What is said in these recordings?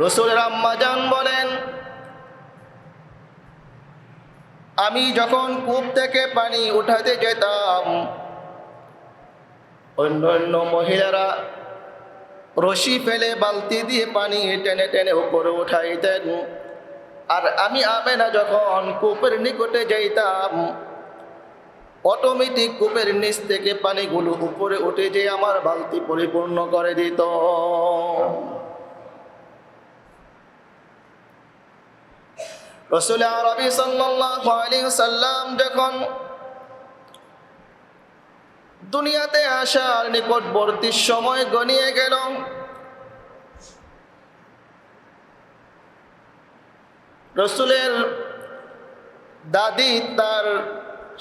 রাসূলের আম্মা জান বলেন, আমি যখন কূপ থেকে পানি উঠাতে যেতাম, অন্য অন্য মহিলারা রশি ফেলে বালতি দিয়ে পানি টেনে টেনে উপরে উঠাইতেন। আর আমি আমেনা যখন কূপের নিকটে যাইতাম, অটোমেটিক কূপের নিচ থেকে পানিগুলো উপরে উঠে যে আমার বালতি পরিপূর্ণ করে দিত। রাসূল আরবি সাল্লাল্লাহু আলাইহি ওয়াসাল্লাম যখন দুনিয়াতে আসার নিকটবর্তী সময় গনিয়ে গেল, রাসূলের দাদি তার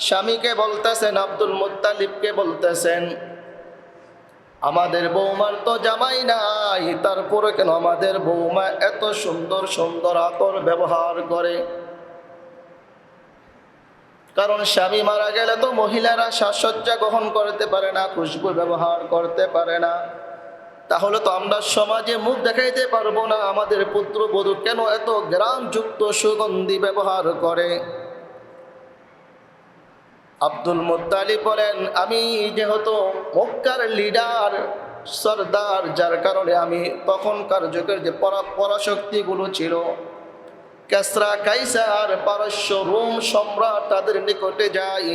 স্বামীকে বলতেছেন, আব্দুল মুত্তালিবকে বলতেছেন, আমাদের বৌমার তো জামাই নাই, তারপরে কেন আমাদের বৌমা এত সুন্দর সুন্দর আতর ব্যবহার করে? কারণ স্বামী মারা গেলে তো মহিলারা সাজসজ্জা গ্রহণ করতে পারে না, খুশবু ব্যবহার করতে পারে না। তাহলে তো আমরা সমাজে মুখ দেখাইতে পারবো না, আমাদের পুত্রবধূ কেন এত ঘ্রাণযুক্ত সুগন্ধি ব্যবহার করে? আব্দুল মুত্তালিব বলেন, আমি যেহেতু মক্কার লিডার, সর্দার, যার কারণে আমি তখনকার যুগের যে পরাশক্তিগুলো ছিল, কেসরা, কাইসার, পারস্য, রোম সম্রাট, তাদের নিকটে যাই,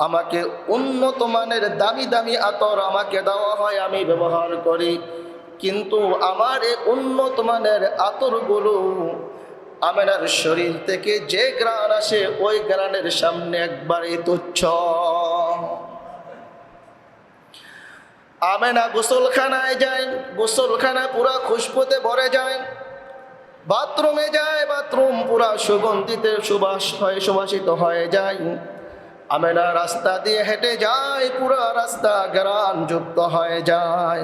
আমাকে উন্নত মানের দামি দামি আতর আমাকে দেওয়া হয়, আমি ব্যবহার করি। কিন্তু আমার এই উন্নত মানের আতরগুলো আমেনার শরীর থেকে যে ঘ্রাণ আসে, ওই ঘ্রাণের সামনে একবারে তুচ্ছ। আমেনা গোসলখানায় যায়, গোসলখানা পুরা খুশবুতে ভরে যায়। বাথরুমে যায়, বাথরুম পুরা সুগন্ধিতে সুবাসিত হয়ে যায়। আমেনা রাস্তা দিয়ে হেঁটে যায়, পুরা রাস্তা ঘ্রাণ যুক্ত হয়ে যায়।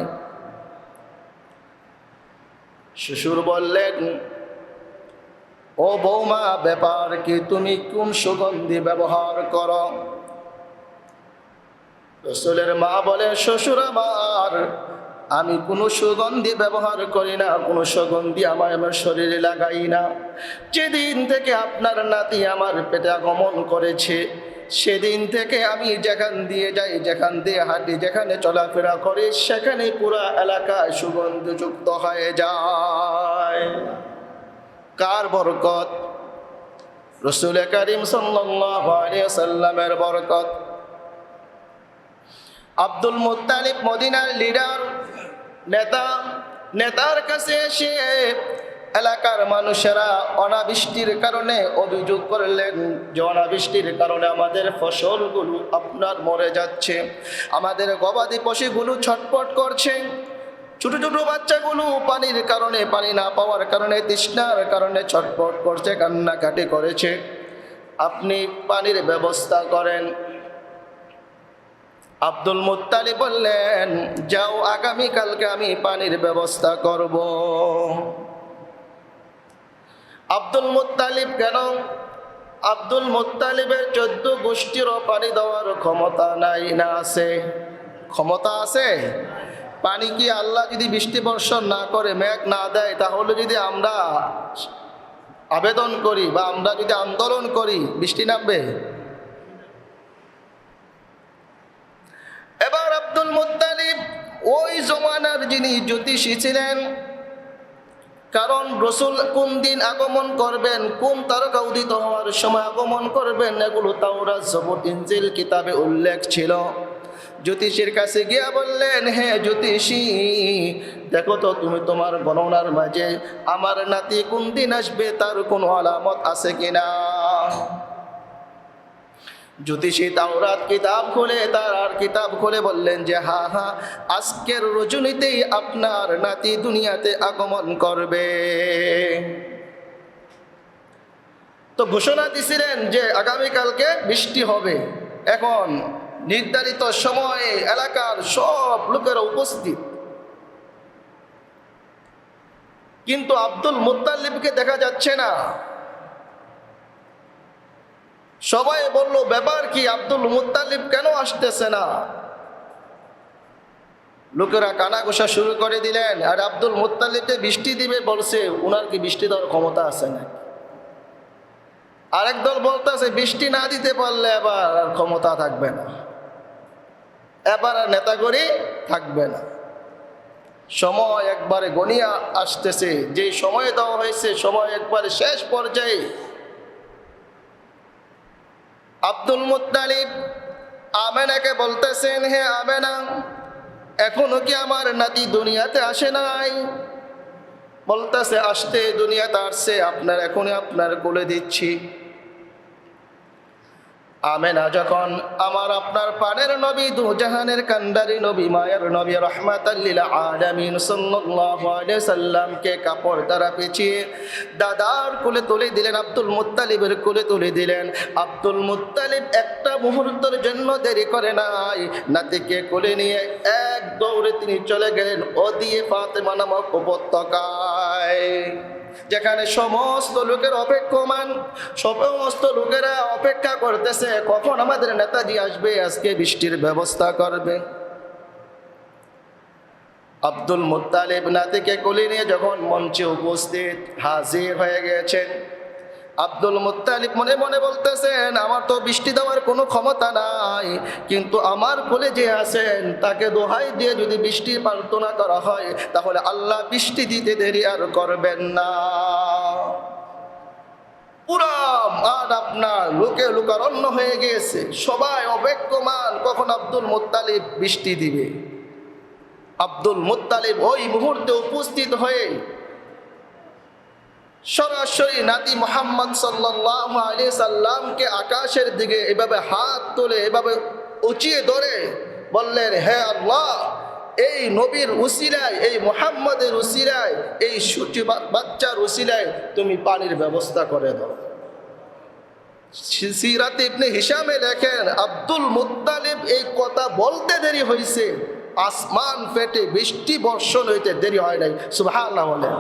শ্বশুর বললেন, ও বৌমা, ব্যাপার কি, তুমি কোন সুগন্ধি ব্যবহার করো? রাসূলের মা বলে, শ্বশুর আমার, আমি কোনো সুগন্ধি ব্যবহার করি না, কোনো সুগন্ধি আমার শরীরে লাগাই না। যেদিন থেকে আপনার নাতি আমার পেটে আগমন করেছে, সেদিন থেকে আমি যেখান দিয়ে যাই, যেখান দিয়ে হাঁটি, যেখানে চলাফেরা করি, সেখানে পুরা এলাকায় সুগন্ধযুক্ত হয়ে যায়। কার বরকত? রাসূল করিম সাল্লাল্লাহু আলাইহি ওয়াসাল্লামের বরকত। আব্দুল মুত্তালিব মদিনার লিডার, নেতা, নেতার কাছে এসে এলাকার মানুষেরা অনাবৃষ্টির কারণে অভিযোগ করলেন যে অনাবৃষ্টির কারণে আমাদের ফসলগুলো আপনার মরে যাচ্ছে, আমাদের গবাদি পশুগুলো ছটফট করছে, ছোট ছোট বাচ্চাগুলো পানির কারণে, পানি না পাওয়ার কারণে, তৃষ্ণার কারণে ছটফট করছে, কান্নাকাটি করেছে, আপনি পানির ব্যবস্থা করেন। আব্দুল মুত্তালিব বললেন, যাও, আগামীকালকে আমি পানির ব্যবস্থা করব। আব্দুল মুত্তালিব কেন? আব্দুল মুত্তালিবের 14 গোষ্ঠীরও পানি দেওয়ার ক্ষমতা নাই, না আছে? ক্ষমতা আছে। পানি কি আল্লাহ যদি বৃষ্টি বর্ষণ না করে, মেঘ না দেয়, তাহলে যদি আমরা আবেদন করি বা আমরা যদি আন্দোলন করি, বৃষ্টি নামবে? এবার আব্দুল মুত্তালিব ওই জমানার যিনি জ্যোতিষী ছিলেন, কারণ রাসূল কোন দিন আগমন করবেন, কোন তারকা উদিত হওয়ার সময় আগমন করবেন, এগুলো তাওরাত, জবুর, ইনজিল কিতাবে উল্লেখ ছিল। জ্যোতিষীর কাছে গিয়া বললেন, হে জ্যোতিষী, দেখো তো তুমি তোমার গণনার মাঝে আমার নাতি কোন দিন আসবে তার কোনো আলামত আছে কিনা? জ্যোতিষী তাওরাত কিতাব খুলে, তার কিতাব খুলে বললেন যে হ্যাঁ হ্যাঁ, আজকের রজনীতেই আপনার নাতি দুনিয়াতে আগমন করবে। তো ঘোষণা দিছিলেন যে আগামীকালকে বৃষ্টি হবে। এখন নির্ধারিত সময়ে এলাকার সব লোকেরা উপস্থিত, কিন্তু আব্দুল মুত্তালিবকে দেখা যাচ্ছে না। সবাই বলল, ব্যাপার কি, আব্দুল মুত্তালিব কেন আসতেছে না? লোকেরা কানাঘোষা শুরু করে দিলেন। আর আব্দুল মুত্তালিবকে বৃষ্টি দিবে বলছে, উনার কি বৃষ্টি দেওয়ার ক্ষমতা আছে না? আরেক দল বলতেছে বৃষ্টি না দিতে পারলে এবার আর ক্ষমতা থাকবে না, এবার আর নেতাগরি থাকবে না। সময় একবারে গনিয়া আসতেছে, যে সময় দেওয়া হয়েছে সময় একবারে শেষ পর্যায়ে। আব্দুল মুত্তালিব আমেনাকে বলতেছেন, হে আমেনা, এখনো কি আমার নাতি দুনিয়াতে আসে নাই? বলতেছে আসতে দুনিয়াতে আসছে, আপনার এখনই আপনার কোলে দিচ্ছি। আমেনা যখন আমার আপনার পানের নবী, দুজাহানের কান্ডারি নবী, মায়ের নবী, রাহমাতাল লিল আলামিন সাল্লাল্লাহু আলাইহি সাল্লামকে কাপড় দ্বারা পেঁচিয়ে দাদার কোলে তুলে দিলেন, আব্দুল মুত্তালিবের কোলে তুলে দিলেন। আব্দুল মুত্তালিব একটা মুহূর্তের জন্য দেরি করে নাই, নাতিকে কোলে নিয়ে এক দৌড়ে তিনি চলে গেলেন ওদিয়ে ফাতেমা নামক উপত্যকায়, যেখানে সমস্ত লোকের অপেক্ষমান, সমস্ত লোকেরা অপেক্ষা করতেছে কখন আমাদের নেতাজি আসবে, আজকে বৃষ্টির ব্যবস্থা করবে। আব্দুল মুত্তালিব নাতিকে কোলে নিয়ে যখন মঞ্চে উপস্থিত হাজির হয়ে গেছেন, আব্দুল মুত্তালিব মনে মনে বলতেছেন, আমার তো বৃষ্টি দেওয়ার কোনো ক্ষমতা নাই, কিন্তু আমার কোলে যে আছেন তাকে দোহাই দিয়ে যদি বৃষ্টি প্রার্থনা করা হয় তাহলে আল্লাহ বৃষ্টি দিতে দেরি আর করবেন না। পুরা মাঠ আপনার লোকে লোকারণ্য হয়ে গিয়েছে, সবাই অপেক্ষমান কখন আব্দুল মুত্তালিব বৃষ্টি দিবে। আব্দুল মুত্তালিব ওই মুহূর্তে উপস্থিত হয়ে সরাসরি নাতি মুহাম্মদ সাল্লাল্লাহু আলাইহি সাল্লামকে আকাশের দিকে এভাবে হাত তুলে এভাবে উঁচিয়ে ধরে বললেন, হে আল্লাহ, এই নবীর উসিলায়, এই মুহাম্মদের উসিলায়, এই সূচি বাচ্চার উসিলায় তুমি পানির ব্যবস্থা করে দাও। সিরাতে ইবনে হিশামে লেখেন, আব্দুল মুত্তালিব এই কথা বলতে দেরি হয়েছে, আসমান ফেটে বৃষ্টি বর্ষণ হইতে দেরি হয় নাই। সুবহানাল্লাহ বলেন।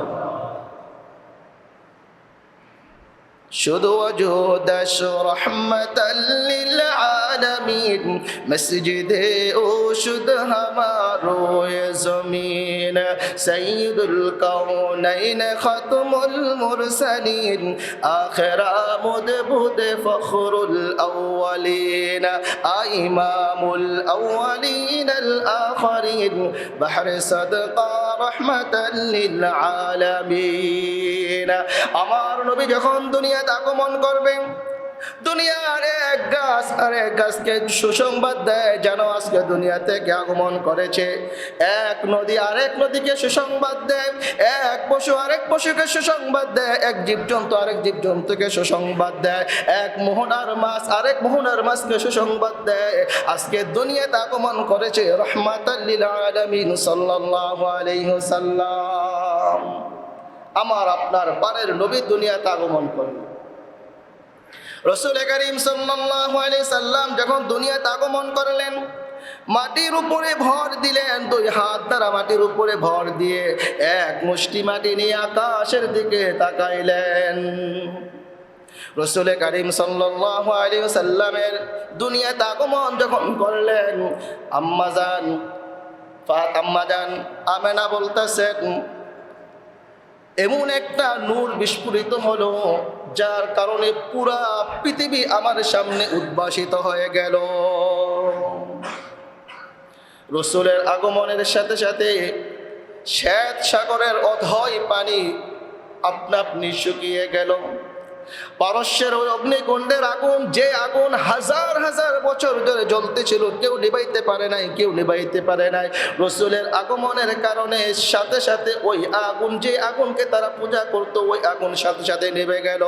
শুধু ওজুদাস রহমতাল লিল আলামিন, মসজিদে ওশুদ হামারো এ জমিন, সৈয়দুল কাউনাইন খাতমুল মুরসালিন, আখিরা মুদবুদ ফখরুল আউয়ালিন, ইমামুল আউয়ালিন আল আখিরিন, বাহর সাদকা রহমতাল লিল আলামিন। আমার নবী যখন দুনিয়াতে আগমন করবেন, দুনিয়ার এক গাছ আর এক গাছকে সুসংবাদ দেয়, যেন আজকে দুনিয়া থেকে আগমন করেছে। এক নদী আরেক নদীকে সুসংবাদ দেয়, এক পশু আরেক পশুকে সুসংবাদ দেয়, এক জীবজন্তু আরেক জীবজন্তুকে সুসংবাদ দেয়, এক মোহনার মাছ আরেক মোহনার মাছকে সুসংবাদ দেয়। আজকে দুনিয়াতে আগমন করেছে রাহমাতাল লিল আলামিন সাল্লাল্লাহু আলাইহি ওয়াসাল্লাম। আমার আপনার পারের নবী দুনিয়াতে আগমন করলেন। রাসূল করিম সাল্লাল্লাহু আলাইহি সাল্লাম যখন দুনিয়াতে আগমন করলেন, মাটির উপরে ভর দিলেন, দুই হাত দ্বারা মাটির উপরে ভর দিয়ে এক মুষ্টি মাটি নিয়ে আকাশের দিকে তাকাইলেন। রাসূল করিম সাল্লাল্লাহু আলাইহি সাল্লামের দুনিয়াতে আগমন যখন করলেন, আম্মাজান আমেনা বলতেছেন, এমন একটা নূর বিস্ফোরিত হলো যার কারণে পুরা পৃথিবী আমার সামনে উদ্ভাসিত হয়ে গেল। রাসূলের আগমনের সাথে সাথে শ্বেত সাগরের অথই পানি আপনা আপনি শুকিয়ে গেল। পারস্যের ওই অগ্নিকুণ্ডের আগুন, যে আগুন হাজার হাজার বছর ধরে জ্বলতেছিল, কেউ নিভাইতে পারে নাই, কেউ নিভাইতে পারে নাই। রাসূলের আগমনের কারণে সাথে সাথে ওই আগুন, যে আগুনকে তারা পূজা করতো, ওই আগুন সাথে সাথে নিভে গেল।